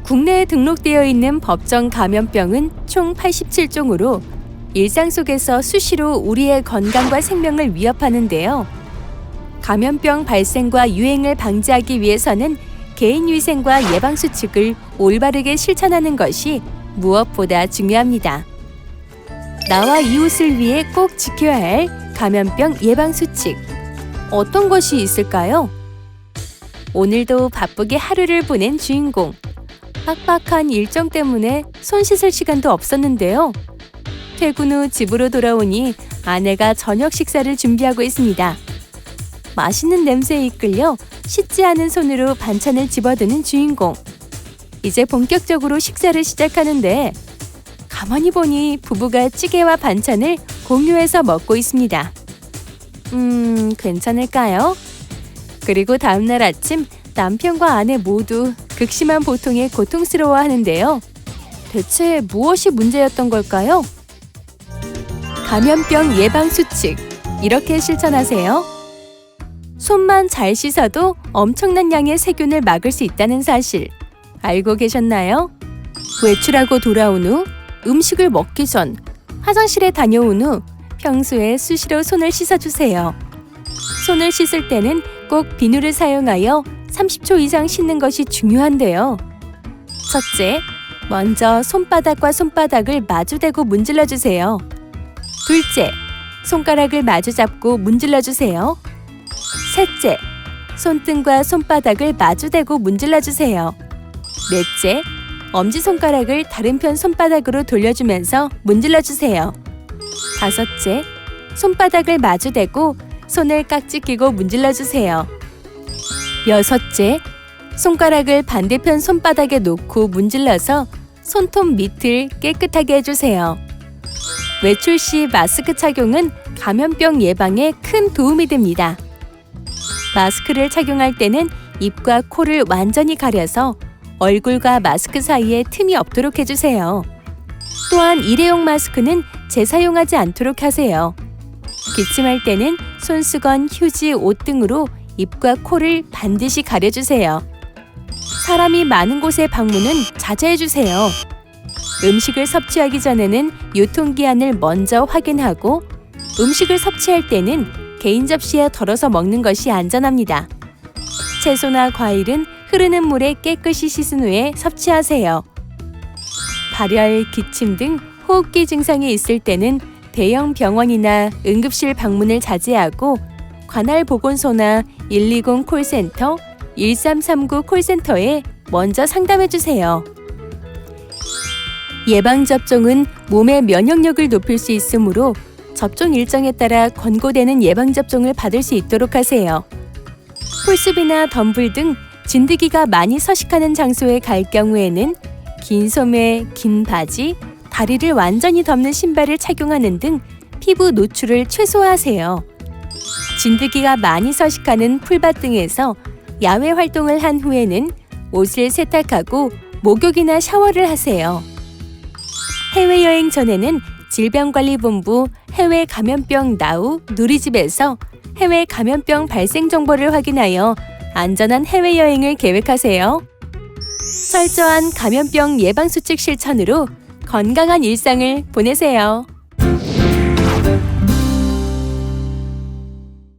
국내에 등록되어 있는 법정 감염병은 총 87종으로 일상 속에서 수시로 우리의 건강과 생명을 위협하는데요. 감염병 발생과 유행을 방지하기 위해서는 개인위생과 예방수칙을 올바르게 실천하는 것이 무엇보다 중요합니다. 나와 이웃을 위해 꼭 지켜야 할 감염병 예방수칙. 어떤 것이 있을까요? 오늘도 바쁘게 하루를 보낸 주인공. 빡빡한 일정 때문에 손 씻을 시간도 없었는데요. 퇴근 후 집으로 돌아오니 아내가 저녁 식사를 준비하고 있습니다. 맛있는 냄새에 이끌려 씻지 않은 손으로 반찬을 집어드는 주인공. 이제 본격적으로 식사를 시작하는데 가만히 보니 부부가 찌개와 반찬을 공유해서 먹고 있습니다. 괜찮을까요? 그리고 다음날 아침 남편과 아내 모두 극심한 보통에 고통스러워 하는데요. 대체 무엇이 문제였던 걸까요? 감염병 예방수칙, 이렇게 실천하세요. 손만 잘 씻어도 엄청난 양의 세균을 막을 수 있다는 사실 알고 계셨나요? 외출하고 돌아온 후, 음식을 먹기 전, 화장실에 다녀온 후 평소에 수시로 손을 씻어주세요. 손을 씻을 때는 꼭 비누를 사용하여 30초 이상 씻는 것이 중요한데요. 첫째, 먼저 손바닥과 손바닥을 마주대고 문질러주세요. 둘째, 손가락을 마주잡고 문질러주세요. 셋째, 손등과 손바닥을 마주대고 문질러주세요. 넷째, 엄지손가락을 다른 편 손바닥으로 돌려주면서 문질러주세요. 다섯째, 손바닥을 마주대고 손을 깍지 끼고 문질러주세요. 여섯째, 손가락을 반대편 손바닥에 놓고 문질러서 손톱 밑을 깨끗하게 해주세요. 외출 시 마스크 착용은 감염병 예방에 큰 도움이 됩니다. 마스크를 착용할 때는 입과 코를 완전히 가려서 얼굴과 마스크 사이에 틈이 없도록 해주세요. 또한 일회용 마스크는 재사용하지 않도록 하세요. 기침할 때는 손수건, 휴지, 옷 등으로 입과 코를 반드시 가려주세요. 사람이 많은 곳의 방문은 자제해주세요. 음식을 섭취하기 전에는 유통기한을 먼저 확인하고 음식을 섭취할 때는 개인 접시에 덜어서 먹는 것이 안전합니다. 채소나 과일은 흐르는 물에 깨끗이 씻은 후에 섭취하세요. 발열, 기침 등 호흡기 증상이 있을 때는 대형 병원이나 응급실 방문을 자제하고 관할 보건소나 120 콜센터, 1339 콜센터에 먼저 상담해주세요. 예방접종은 몸의 면역력을 높일 수 있으므로 접종 일정에 따라 권고되는 예방접종을 받을 수 있도록 하세요. 풀숲이나 덤불 등 진드기가 많이 서식하는 장소에 갈 경우에는 긴 소매, 긴 바지, 다리를 완전히 덮는 신발을 착용하는 등 피부 노출을 최소화하세요. 진드기가 많이 서식하는 풀밭 등에서 야외 활동을 한 후에는 옷을 세탁하고 목욕이나 샤워를 하세요. 해외여행 전에는 질병관리본부 해외 감염병 나우 누리집에서 해외 감염병 발생 정보를 확인하여 안전한 해외여행을 계획하세요. 철저한 감염병 예방수칙 실천으로 건강한 일상을 보내세요.